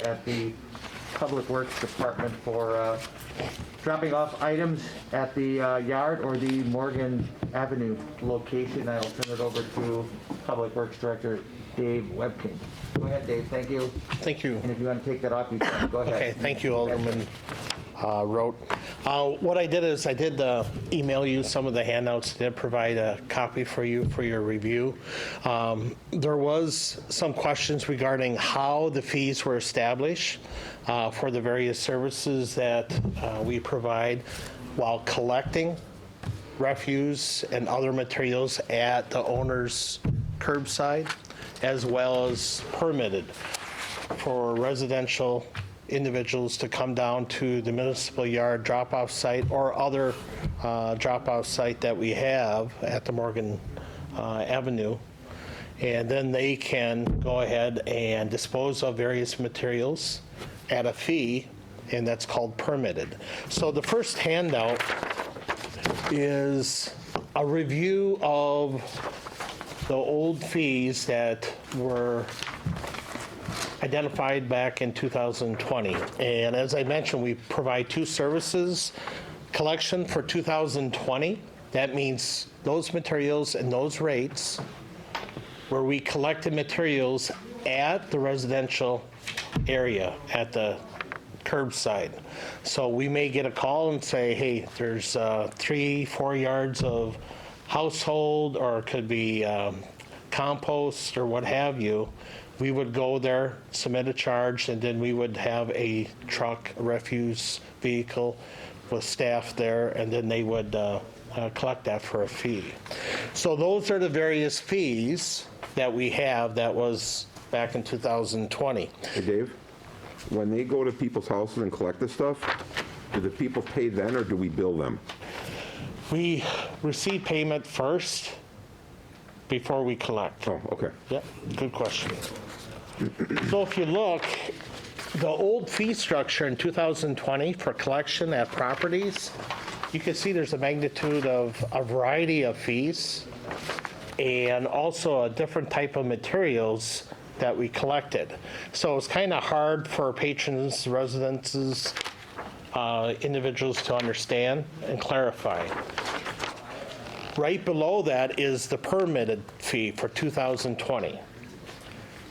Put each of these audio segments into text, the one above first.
at the Public Works Department for dropping off items at the yard or the Morgan Avenue location. I'll turn it over to Public Works Director Dave Webking. Go ahead, Dave. Thank you. Thank you. And if you want to take that off, you can. Go ahead. Okay, thank you, Alderman Rote. What I did is I did email you some of the handouts, did provide a copy for you for your review. There was some questions regarding how the fees were established for the various services that we provide while collecting refuse and other materials at the owner's curbside, as well as permitted for residential individuals to come down to the municipal yard drop-off site or other drop-off site that we have at the Morgan Avenue. And then they can go ahead and dispose of various materials at a fee, and that's called permitted. So the first handout is a review of the old fees that were identified back in 2020. And as I mentioned, we provide two services. Collection for 2020, that means those materials and those rates where we collected materials at the residential area, at the curbside. So we may get a call and say, hey, there's 3-4 yards of household, or it could be compost or what have you. We would go there, submit a charge, and then we would have a truck, a refuse vehicle with staff there, and then they would collect that for a fee. So those are the various fees that we have. That was back in 2020. Hey, Dave, when they go to people's houses and collect this stuff, do the people pay then, or do we bill them? We receive payment first before we collect. Oh, okay. Yep, good question. So if you look, the old fee structure in 2020 for collection at properties, you can see there's a magnitude of a variety of fees and also a different type of materials that we collected. So it's kind of hard for patrons, residents, individuals to understand and clarify. Right below that is the permitted fee for 2020.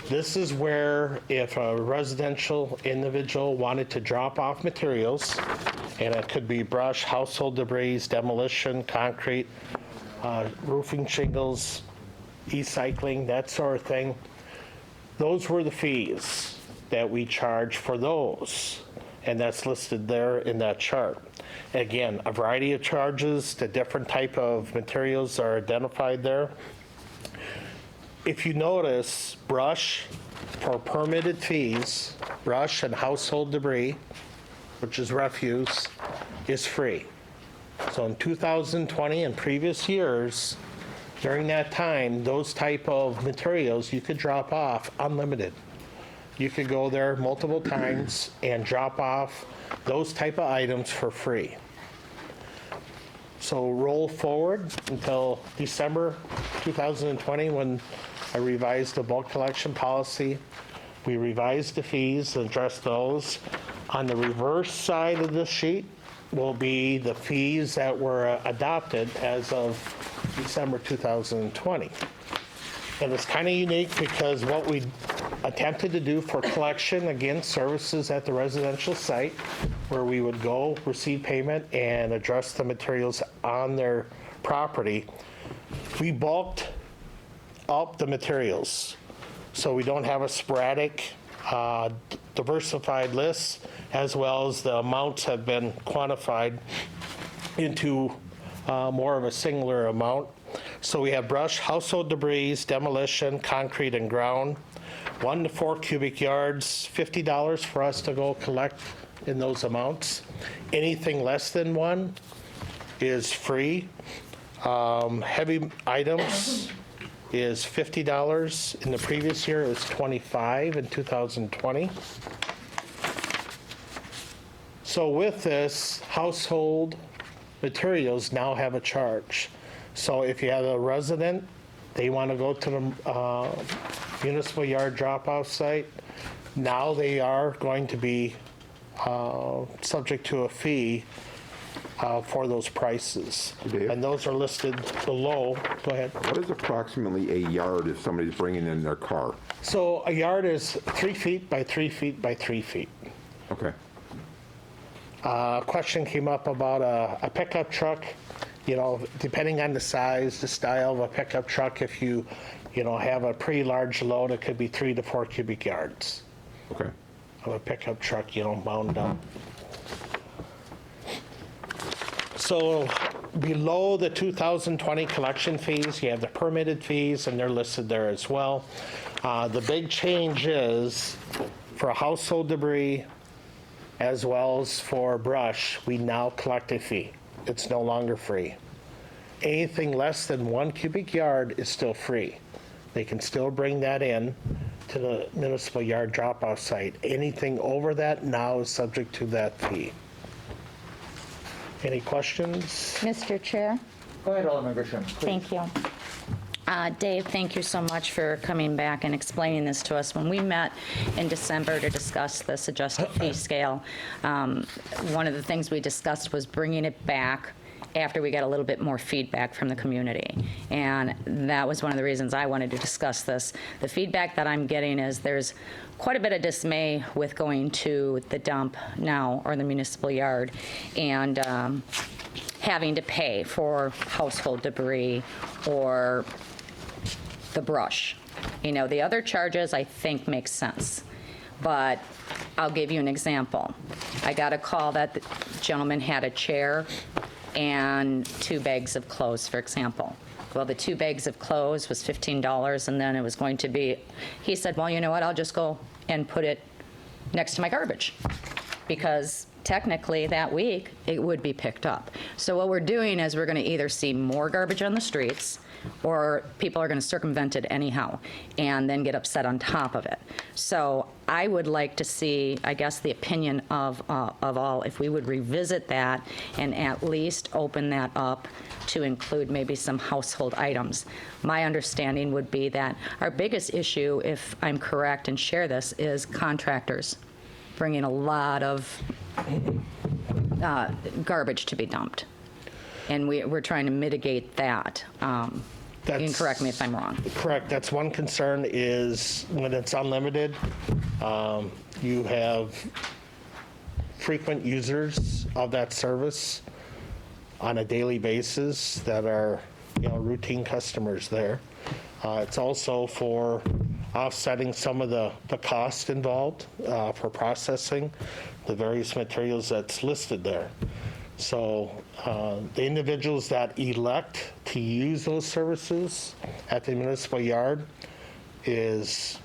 This is where if a residential individual wanted to drop off materials, and it could be brush, household debris, demolition, concrete, roofing shingles, e-cycling, that sort of thing, those were the fees that we charge for those. And that's listed there in that chart. Again, a variety of charges, the different type of materials are identified there. If you notice, brush for permitted fees, brush and household debris, which is refuse, is free. So in 2020 and previous years, during that time, those type of materials you could drop off unlimited. You could go there multiple times and drop off those type of items for free. So roll forward until December 2020 when I revised the bulk collection policy. We revised the fees and addressed those. On the reverse side of this sheet will be the fees that were adopted as of December 2020. And it's kind of unique because what we attempted to do for collection, again, services at the residential site, where we would go, receive payment, and address the materials on their property, we bulked up the materials. So we don't have a sporadic, diversified list, as well as the amounts have been quantified into more of a singular amount. So we have brush, household debris, demolition, concrete and ground, 1 to 4 cubic yards, $50 for us to go collect in those amounts. Anything less than 1 is free. Heavy items is $50. In the previous year, it was $25 in 2020. So with this, household materials now have a charge. So if you have a resident, they want to go to the municipal yard drop-off site, Now they are going to be subject to a fee for those prices. Dave? And those are listed below. Go ahead. What is approximately a yard if somebody's bringing in their car? So a yard is 3 feet by 3 feet by 3 feet. Okay. A question came up about a pickup truck. You know, depending on the size, the style of a pickup truck, if you have a pretty large load, it could be 3 to 4 cubic yards Okay. of a pickup truck, bound up. So below the 2020 collection fees, you have the permitted fees, and they're listed there as well. The big change is for household debris as well as for brush, we now collect a fee. It's no longer free. Anything less than 1 cubic yard is still free. They can still bring that in to the municipal yard drop-off site. Anything over that now is subject to that fee. Any questions? Mr. Chair, Go ahead, Alderman Grisham, please. thank you. Dave, thank you so much for coming back and explaining this to us. When we met in December to discuss this adjusted fee scale, one of the things we discussed was bringing it back after we got a little bit more feedback from the community. And that was one of the reasons I wanted to discuss this. The feedback that I'm getting is there's quite a bit of dismay with going to the dump now or the municipal yard and having to pay for household debris or the brush. The other charges I think make sense. But I'll give you an example. I got a call that the gentleman had a chair and 2 bags of clothes, for example. Well, the 2 bags of clothes was $15, and then it was going to be, he said, well, you know what, I'll just go and put it next to my garbage, because technically that week it would be picked up. So what we're doing is we're going to either see more garbage on the streets, or people are going to circumvent it anyhow and then get upset on top of it. So I would like to see, I guess, the opinion of all, if we would revisit that and at least open that up to include maybe some household items. My understanding would be that our biggest issue, if I'm correct and share this, is contractors bringing a lot of garbage to be dumped. And we're trying to mitigate that. You can correct me if I'm wrong. Correct. That's one concern is when it's unlimited, you have frequent users of that service on a daily basis that are, routine customers there. It's also for offsetting some of the cost involved for processing the various materials that's listed there. So the individuals that elect to use those services at the municipal yard is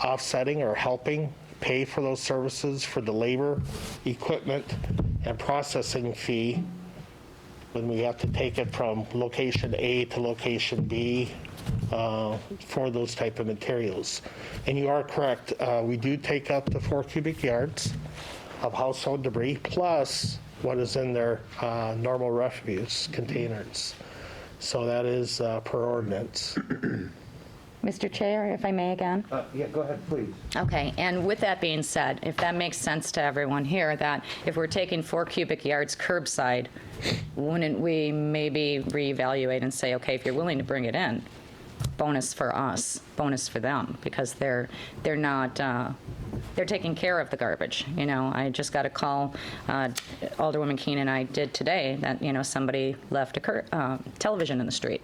offsetting or helping pay for those services for the labor, equipment, and processing fee when we have to take it from location A to location B for those type of materials. And you are correct, we do take up to 4 cubic yards of household debris plus what is in their normal refuse containers. So that is per ordinance. Mr. Chair, if I may again? Yeah, go ahead, please. Okay, and with that being said, if that makes sense to everyone here, that if we're taking 4 cubic yards curbside, wouldn't we maybe reevaluate and say, okay, if you're willing to bring it in, bonus for us, bonus for them, because they're not, they're taking care of the garbage. I just got a call, Alderwoman Keene and I did today, that, somebody left a television in the street.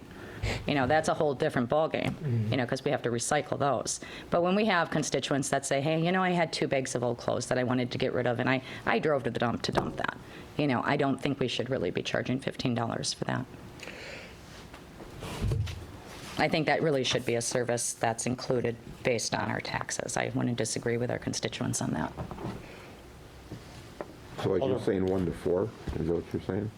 That's a whole different ballgame, because we have to recycle those. But when we have constituents that say, hey, I had 2 bags of old clothes that I wanted to get rid of, and I drove to the dump to dump that. I don't think we should really be charging $15 for that. I think that really should be a service that's included based on our taxes. I wouldn't disagree with our constituents on that. So like you're saying 1 to 4, is that what you're saying?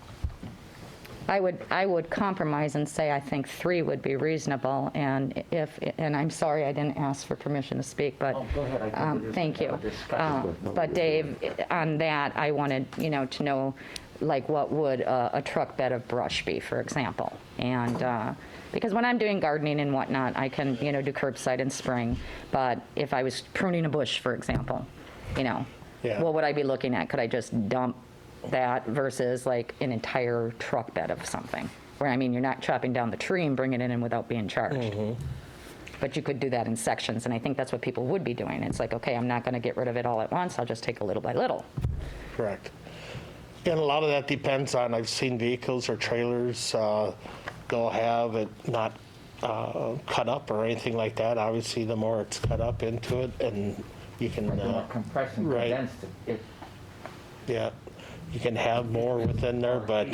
I would compromise and say I think 3 would be reasonable, and I'm sorry I didn't ask for permission to speak, but Oh, go ahead. I think thank you. But Dave, on that, I wanted to know like what would a truck bed of brush be, for example? And because when I'm doing gardening and whatnot, I can, do curbside in spring, but if I was pruning a bush, for example, Yeah. what would I be looking at? Could I just dump that versus like an entire truck bed of something? Where, I mean, you're not chopping down the tree and bringing it in without being charged. But you could do that in sections, and I think that's what people would be doing. It's like, okay, I'm not going to get rid of it all at once. I'll just take a little by little. Correct. And a lot of that depends on, I've seen vehicles or trailers, they'll have it not cut up or anything like that. Obviously, the more it's cut up into it, and you can, The more compressed and right. condensed it. yeah, you can have more within there, but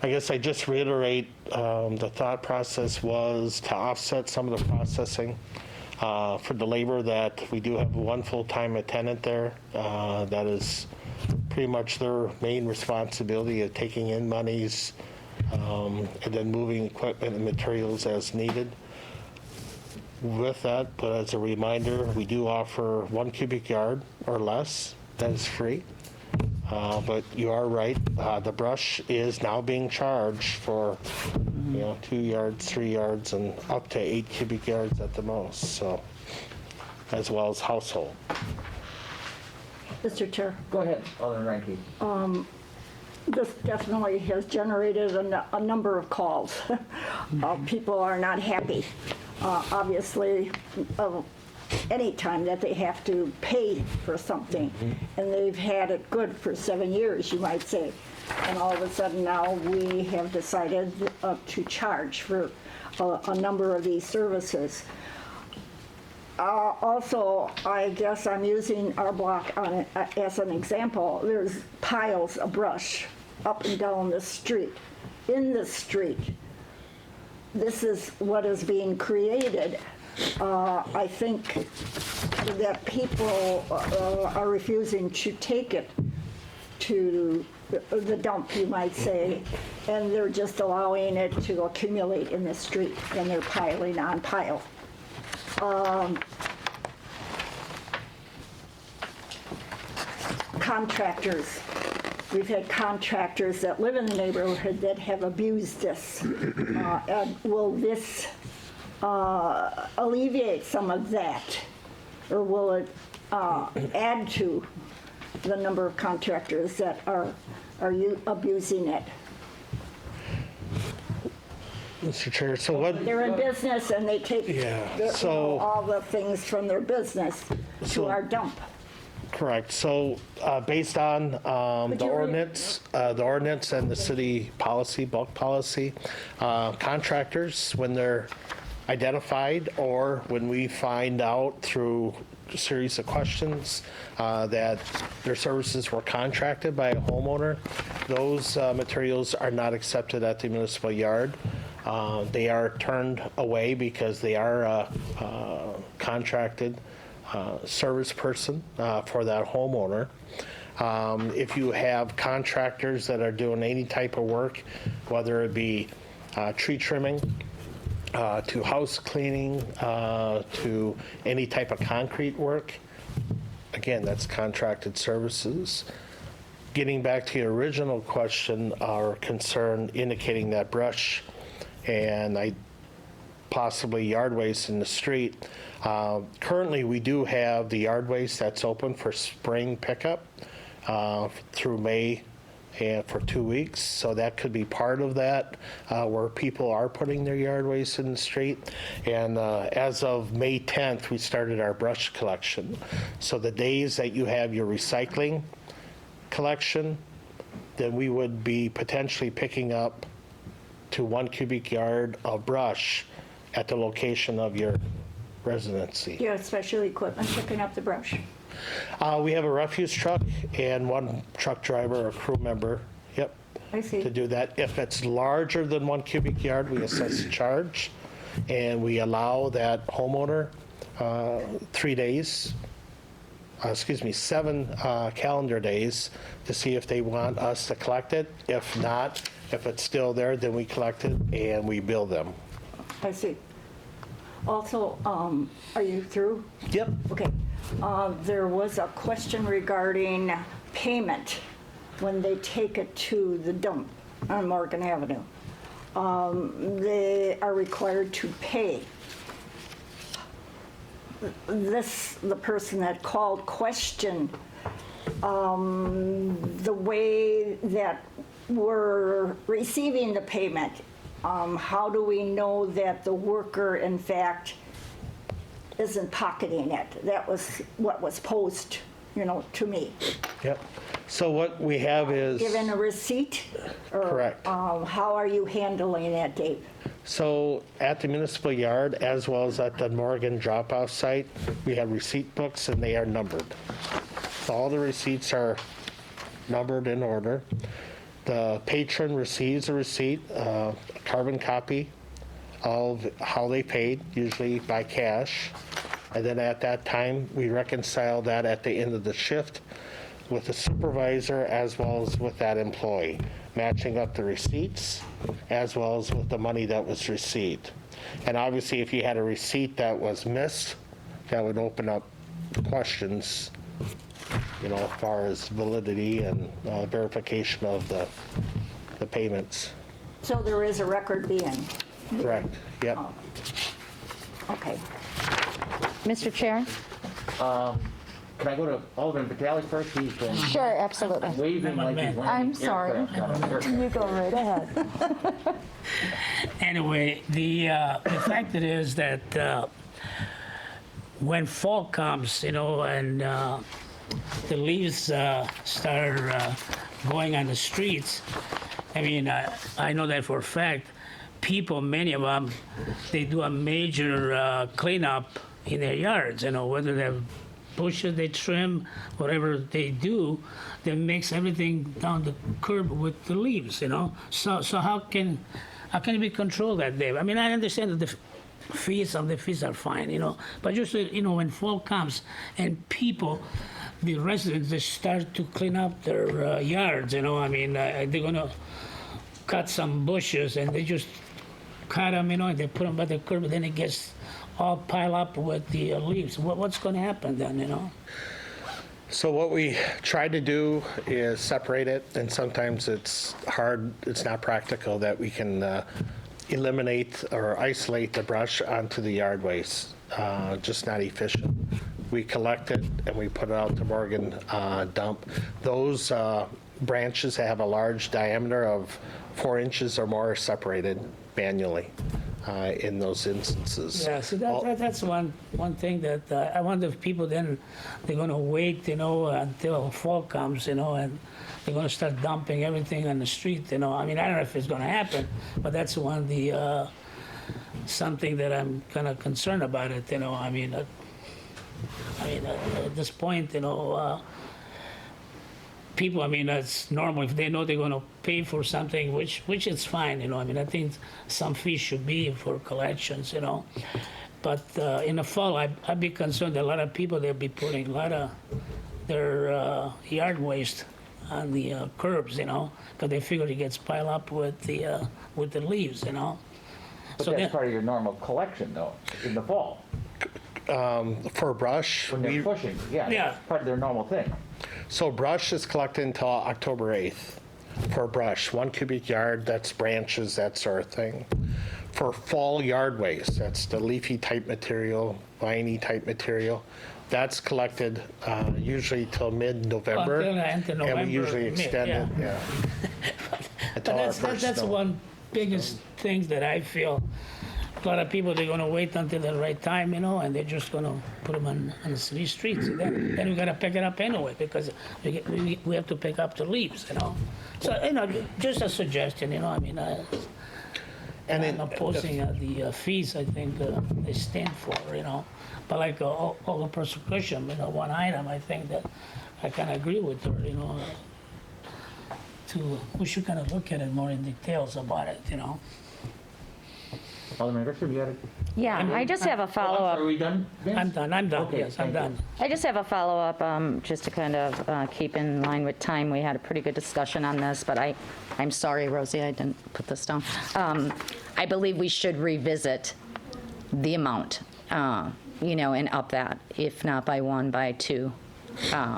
I guess I just reiterate, the thought process was to offset some of the processing for the labor that we do have one full-time attendant there. That is pretty much their main responsibility of taking in monies and then moving equipment and materials as needed. With that, but as a reminder, we do offer 1 cubic yard or less. That is free. But you are right, the brush is now being charged for, 2 yards, 3 yards, and up to 8 cubic yards at the most, so, as well as household. Mr. Chair, Go ahead, Alderman Reinke. this definitely has generated a number of calls. People are not happy. Obviously, any time that they have to pay for something, and they've had it good for 7 years, you might say, and all of a sudden now we have decided to charge for a number of these services. Also, I guess I'm using our block as an example. There's piles of brush up and down the street, in the street. This is what is being created. I think that people are refusing to take it to the dump, you might say, and they're just allowing it to accumulate in the street, and they're piling on pile. Contractors. We've had contractors that live in the neighborhood that have abused this. And will this alleviate some of that? Or will it add to the number of contractors that are abusing it? Mr. Chair, so what, They're in business and they take all the things from their business to our dump. correct, so based on the ordinance and the city policy, bulk policy, contractors, when they're identified or when we find out through a series of questions that their services were contracted by a homeowner, those materials are not accepted at the municipal yard. They are turned away because they are a contracted service person for that homeowner. If you have contractors that are doing any type of work, whether it be tree trimming, to house cleaning, to any type of concrete work, again, that's contracted services. Getting back to your original question or concern indicating that brush and possibly yard waste in the street. Currently, we do have the yard waste that's open for spring pickup through May and for 2 weeks. So that could be part of that, where people are putting their yard waste in the street. And as of May 10th, we started our brush collection. So the days that you have your recycling collection, then we would be potentially picking up to 1 cubic yard of brush at the location of your residency. You have special equipment picking up the brush. We have a refuse truck and one truck driver or crew member, yep, I see. to do that. If it's larger than 1 cubic yard, we assess a charge, and we allow that homeowner 3 days, 7 calendar days to see if they want us to collect it. If not, if it's still there, then we collect it and we bill them. I see. Also, are you through? Yep. Okay. There was a question regarding payment when they take it to the dump on Morgan Avenue. They are required to pay. The person that called questioned the way that we're receiving the payment. How do we know that the worker, in fact, isn't pocketing it? That was what was posed, to me. Yep. So what we have is, Given a receipt? Or, Correct. How are you handling that, Dave? so at the municipal yard, as well as at the Morgan drop-off site, we have receipt books and they are numbered. So all the receipts are numbered in order. The patron receives a receipt, a carbon copy of how they paid, usually by cash. And then at that time, we reconcile that at the end of the shift with the supervisor as well as with that employee, matching up the receipts as well as with the money that was received. And obviously, if you had a receipt that was missed, that would open up questions, as far as validity and verification of the payments. So there is a record being, Correct. Yep. okay. Mr. Chair? Can I go to Alderman Vitale first? He's been Sure, absolutely. waving like he's landing I'm sorry. aircraft on an aircraft. You go right ahead. Anyway, the fact it is that when fall comes, and the leaves start going on the streets, I know that for a fact. People, many of them, they do a major cleanup in their yards. Whether they have bushes they trim, whatever they do, they mix everything down the curb with the leaves. So how can we control that, Dave? I understand that some of the fees are fine, but just when fall comes and people, the residents, they start to clean up their yards. They're gonna cut some bushes and they just cut them, and they put them by the curb, and then it gets all piled up with the leaves. What's going to happen then, So what we try to do is separate it, and sometimes it's hard, it's not practical that we can eliminate or isolate the brush onto the yard waste. Just not efficient. We collect it and we put it out to Morgan dump. Those branches have a large diameter of 4 inches or more are separated manually in those instances. Yeah, so that's one thing that I wonder if people then, they're going to wait, until fall comes, and they're going to start dumping everything on the street, I don't know if it's going to happen, but that's one of the, something that I'm kind of concerned about it, at this point, people, that's normal. If they know they're going to pay for something, which is fine, I think some fees should be for collections, But in the fall, I'd be concerned that a lot of people, they'll be putting a lot of their yard waste on the curbs, because they figure it gets piled up with the leaves, But So that's part of your normal collection, though, in the fall, For brush, when they're pushing. Yeah, Yeah. that's part of their normal thing. so brush is collected until October 8th. For brush, 1 cubic yard, that's branches, that sort of thing. For fall yard waste, that's the leafy type material, viney type material, that's collected usually till mid-November. Until the end of And November, we usually mid, extend it, yeah. Until But our that's first snow. one biggest thing that I feel. A lot of people, they're gonna wait until the right time, and they're just gonna put them on the city streets. And then we gotta pick it up anyway, because we have to pick up the leaves, So, just a suggestion, And I'm opposing the fees, I think they stand for, But like all the prosecution, one item, I think that I kind of agree with her, we should kind of look at it more in details about it, Alderman Grisham, you had a... Yeah, I just have a follow-up. Are we done, Vince? I'm done, Okay, yes, I'm thank you. done. I just have a follow-up, just to kind of keep in line with time. We had a pretty good discussion on this, but I'm sorry, Rosie, I didn't put this down. I believe we should revisit the amount, and up that, if not by 1, by 2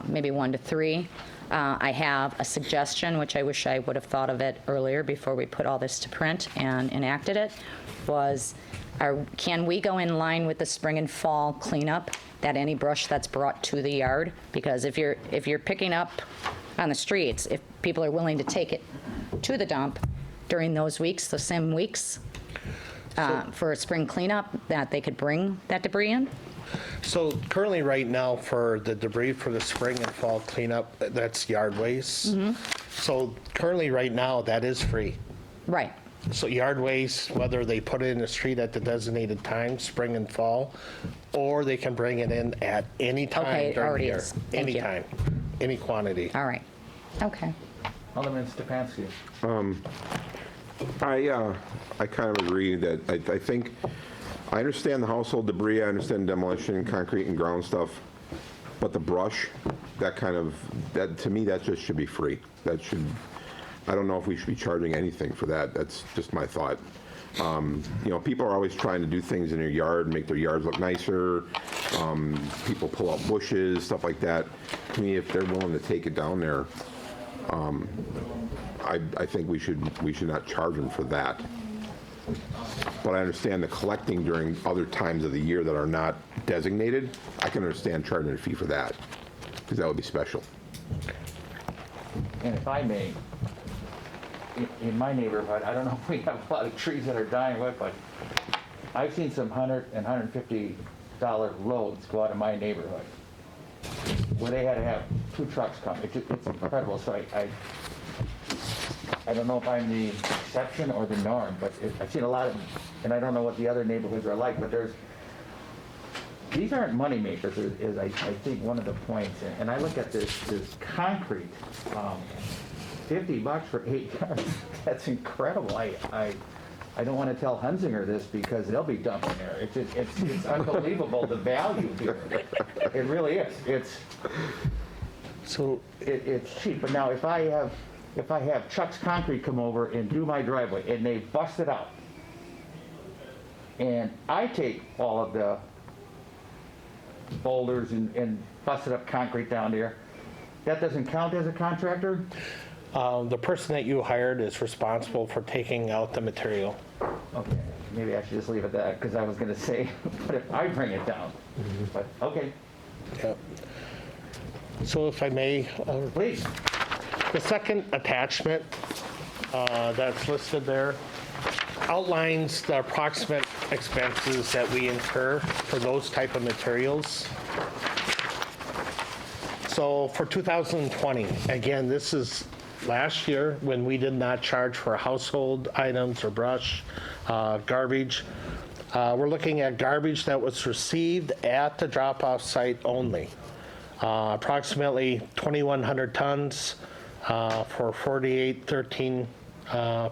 maybe 1 to 3. I have a suggestion, which I wish I would have thought of it earlier before we put all this to print and enacted it, was can we go in line with the spring and fall cleanup, that any brush that's brought to the yard? Because if you're picking up on the streets, if people are willing to take it to the dump during those weeks, the same weeks, for a spring cleanup, that they could bring that debris in? So currently, right now, for the debris for the spring and fall cleanup, that's yard waste. So currently, right now, that is free. Right. So yard waste, whether they put it in the street at the designated time, spring and fall, or they can bring it in at any time Okay, it during the already year. is. Thank you. Anytime, any quantity. All right. Okay. Alderman Stefanski. I kind of agree that I think, I understand the household debris, I understand demolition, concrete and ground stuff, but the brush, that to me, that just should be free. That should, I don't know if we should be charging anything for that. That's just my thought. People are always trying to do things in their yard, make their yards look nicer. People pull out bushes, stuff like that. To me, if they're willing to take it down there, I think we should not charge them for that. But I understand the collecting during other times of the year that are not designated. I can understand charging a fee for that, because that would be special. And if I may, in my neighborhood, I don't know if we have a lot of trees that are dying with, but I've seen some $100 and $150 loads go out of my neighborhood, where they had to have 2 trucks come. It's incredible. So I don't know if I'm the exception or the norm, but I've seen a lot of, and I don't know what the other neighborhoods are like, but these aren't money makers, is I think one of the points. And I look at this concrete, $50 for 8 yards. That's incredible. I don't want to tell Hunzinger this because they'll be dumping there. It's unbelievable, the value here. It really is. It's cheap. But now if I have Chuck's Concrete come over and do my driveway and they bust it out, and I take all of the boulders and busted up concrete down there, that doesn't count as a contractor? The person that you hired is responsible for taking out the material. Okay, maybe I should just leave it at that, because I was going to say, what if I bring it down? But, okay, Yep. So if I may, please. the second attachment that's listed there outlines the approximate expenses that we incur for those type of materials. So for 2020, again, this is last year when we did not charge for household items or brush, garbage. We're looking at garbage that was received at the drop-off site only. Approximately 2,100 tons for $48.13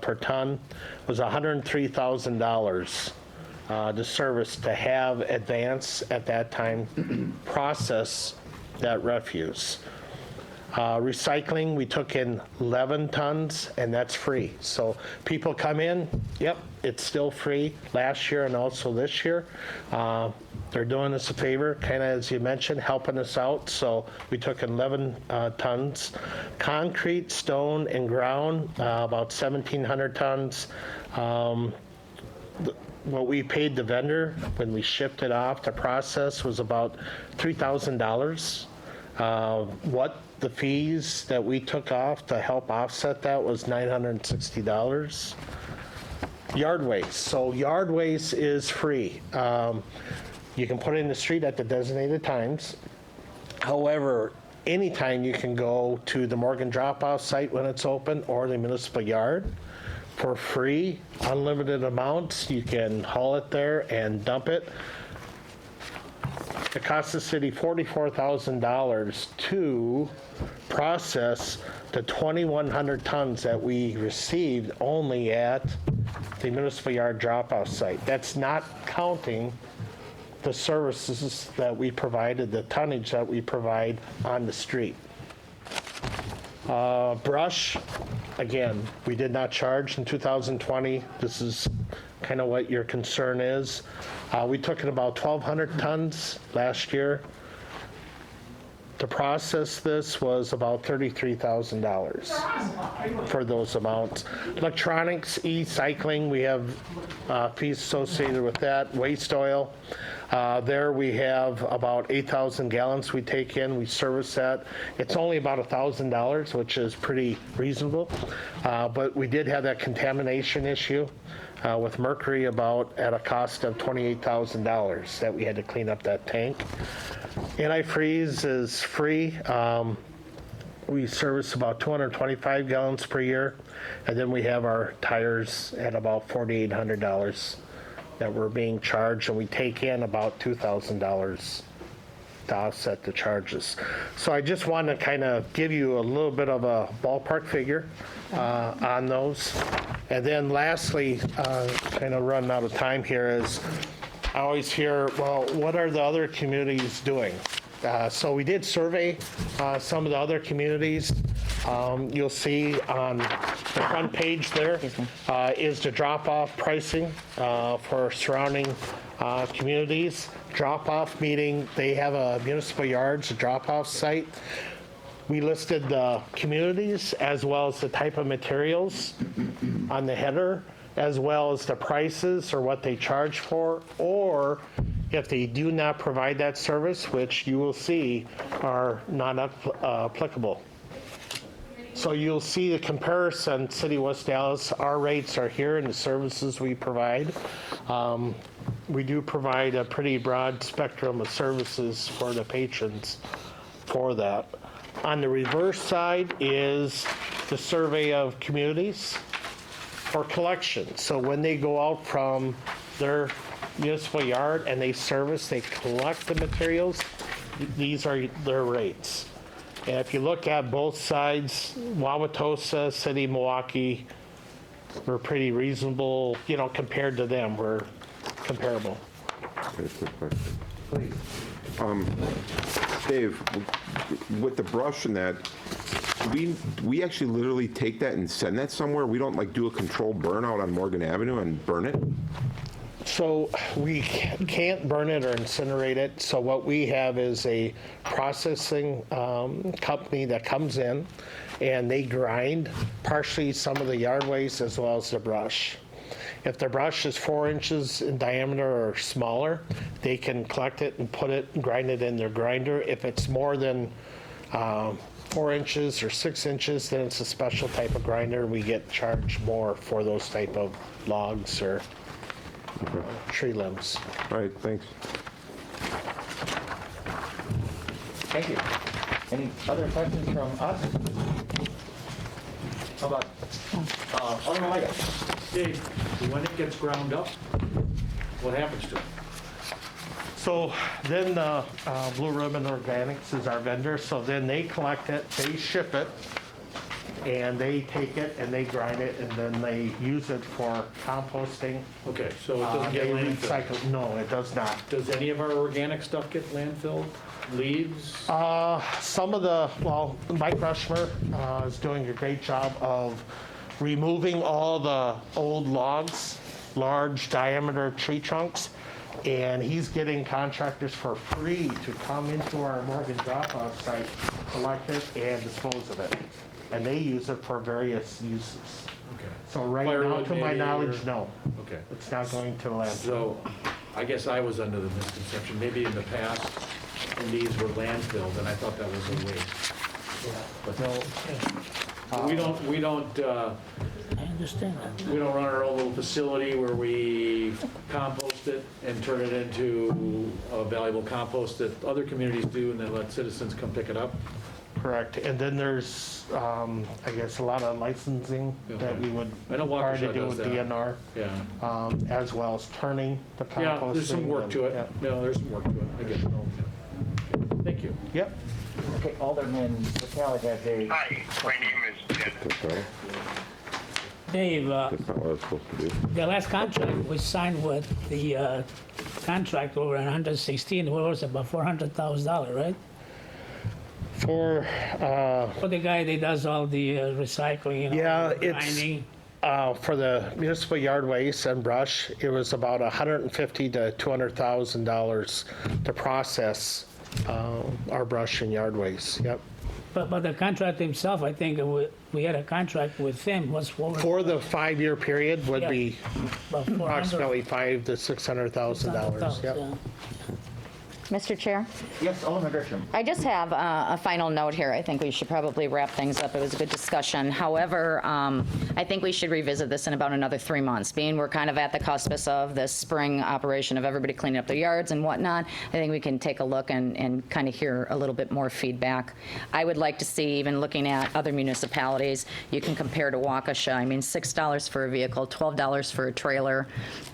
per ton was $103,000 to service to have Advance at that time process that refuse. Recycling, we took in 11 tons, and that's free. So people come in, yep, it's still free last year and also this year. They're doing us a favor, kind of as you mentioned, helping us out. So we took 11 tons. Concrete, stone, and ground, about 1,700 tons. What we paid the vendor when we shipped it off to process was about $3,000. What the fees that we took off to help offset that was $960. Yard waste. So yard waste is free. You can put it in the street at the designated times. However, anytime you can go to the Morgan drop-off site when it's open or the municipal yard for free, unlimited amounts. You can haul it there and dump it. It costs the city $44,000 to process the 2,100 tons that we received only at the municipal yard drop-off site. That's not counting the services that we provided, the tonnage that we provide on the street. Brush, again, we did not charge in 2020. This is kind of what your concern is. We took in about 1,200 tons last year. to process this was about $33,000 for those amounts. Electronics, e-cycling, we have fees associated with that. Waste oil, there we have about 8,000 gallons we take in, we service that. It's only about $1,000, which is pretty reasonable. But we did have that contamination issue with mercury at a cost of $28,000 that we had to clean up that tank. Antifreeze is free. We service about 225 gallons per year. And then we have our tires at about $4,800 that we're being charged, and we take in about $2,000 to offset the charges. So I just want to kind of give you a little bit of a ballpark figure on those. And then lastly, kind of running out of time here, is I always hear, well, what are the other communities doing? So we did survey some of the other communities. You'll see on the front page there is the drop-off pricing for surrounding communities. Drop-off meaning they have a municipal yards, a drop-off site. We listed the communities as well as the type of materials on the header, as well as the prices or what they charge for, or if they do not provide that service, which you will see are not applicable. So you'll see the comparison, City of West Dallas, our rates are here and the services we provide. We do provide a pretty broad spectrum of services for the patrons for that. On the reverse side is the survey of communities for collection. So when they go out from their municipal yard and they service, they collect the materials, these are their rates. And if you look at both sides, Wauwatosa, City, Milwaukee, we're pretty reasonable, compared to them, we're comparable. That's a good question. Please. Dave, with the brush and that, we actually literally take that and send that somewhere? We don't do a controlled burn out on Morgan Avenue and burn it? So we can't burn it or incinerate it. So what we have is a processing company that comes in and they grind partially some of the yard waste as well as the brush. If the brush is 4 inches in diameter or smaller, they can collect it and grind it in their grinder. If it's more than 4 inches or 6 inches, then it's a special type of grinder. We get charged more for those type of logs or tree limbs. All right, thanks. Thank you. Any other questions from us? How about, Alderman Weigel? Dave, when it gets ground up, what happens to it? So then Blue Ribbon Organics is our vendor. So then they collect it, they ship it, and they take it and they grind it, and then they use it for composting. Okay, so it doesn't get They landfilled? recycle. No, it does not. Does any of our organic stuff get landfilled? Leaves? Some of Mike Rushmer is doing a great job of removing all the old logs, large diameter tree trunks, and he's getting contractors for free to come into our Morgan drop-off site, collect it, and dispose of it. And they use it for various uses. Okay. So right now, Firewood to my maybe, knowledge, or- no. Okay. It's not going to landfill. So I guess I was under the misconception, maybe in the past, when these were landfilled, and I thought that was a waste. But we don't I understand that. we don't run our own little facility where we compost it and turn it into a valuable compost that other communities do, and then let citizens come pick it up. Correct. And then there's, I guess, a lot of licensing that we would I know require to Waukesha do does with that. DNR, Yeah. as well as turning the composting. Yeah, there's some work to it. Yeah. No, there's some work to it. I get it. Thank you. Yep. Okay, Alderman McCall has a, Hi, my name is Dennis. That's all right. Dave, That's not what I was supposed to do. the last contract was signed with the contract over 116, what was it, about $400,000, right? For, For the guy that does all the recycling, Yeah, the it's- grinding. for the municipal yard waste and brush, it was about $150,000 to $200,000 to process our brush and yard waste, yep. But the contract himself, I think we had a contract with him, was what? For the 5-year period would Yeah. be About 400. approximately $500,000 to $600,000, yep. Yeah. Mr. Chair? Yes, Alderman Grisham. I just have a final note here. I think we should probably wrap things up. It was a good discussion. However, I think we should revisit this in about another 3 months. Being we're kind of at the cuspice of this spring operation of everybody cleaning up their yards and whatnot, I think we can take a look and kind of hear a little bit more feedback. I would like to see, even looking at other municipalities, you can compare to Waukesha. I mean, $6 for a vehicle, $12 for a trailer.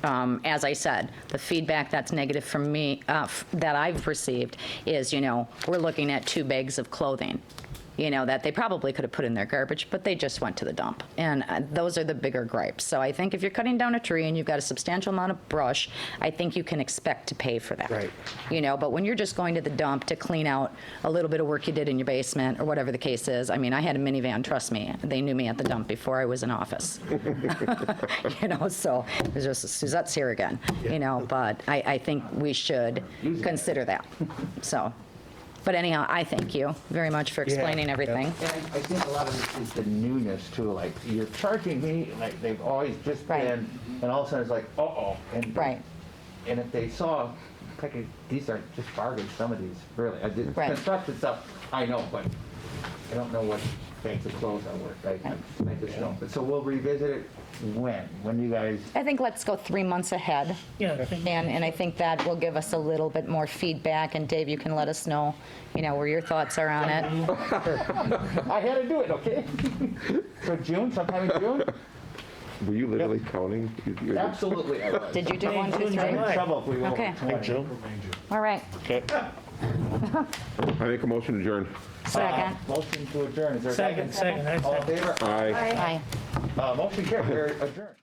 As I said, the feedback that's negative from me, that I've received is, we're looking at 2 bags of clothing, that they probably could have put in their garbage, but they just went to the dump. And those are the bigger gripes. So I think if you're cutting down a tree and you've got a substantial amount of brush, I think you can expect to pay for that. Right. But when you're just going to the dump to clean out a little bit of work you did in your basement or whatever the case is, I mean, I had a minivan, trust me, they knew me at the dump before I was in office. So it's just, Suzette's here again, but I think we should consider that. So, but anyhow, I thank you very much for explaining everything. And I think a lot of it is the newness too, like, you're charging me, like, they've always just Right. been, and all of a sudden it's like, uh-oh. And Right. And if they saw, like, these are just bargains, some of these, really. Right. Construction stuff, I know, but I don't know what bags of clothes are worth. I just don't. But so we'll revisit it when? When do you guys? I think let's go 3 months ahead. Yeah, I think- And I think that will give us a little bit more feedback, and Dave, you can let us know, where your thoughts are on it. I had to do it, okay? So June, sometime in June? Were you literally counting? Absolutely. I was. Did you do 1, 2, I'm 3? in trouble if we go Okay. over 20. All right, Okay. I make a motion to adjourn. second. Motion to adjourn. Is there a second? Second. All in favor? Aye. Aye. Motion carried. We're adjourned.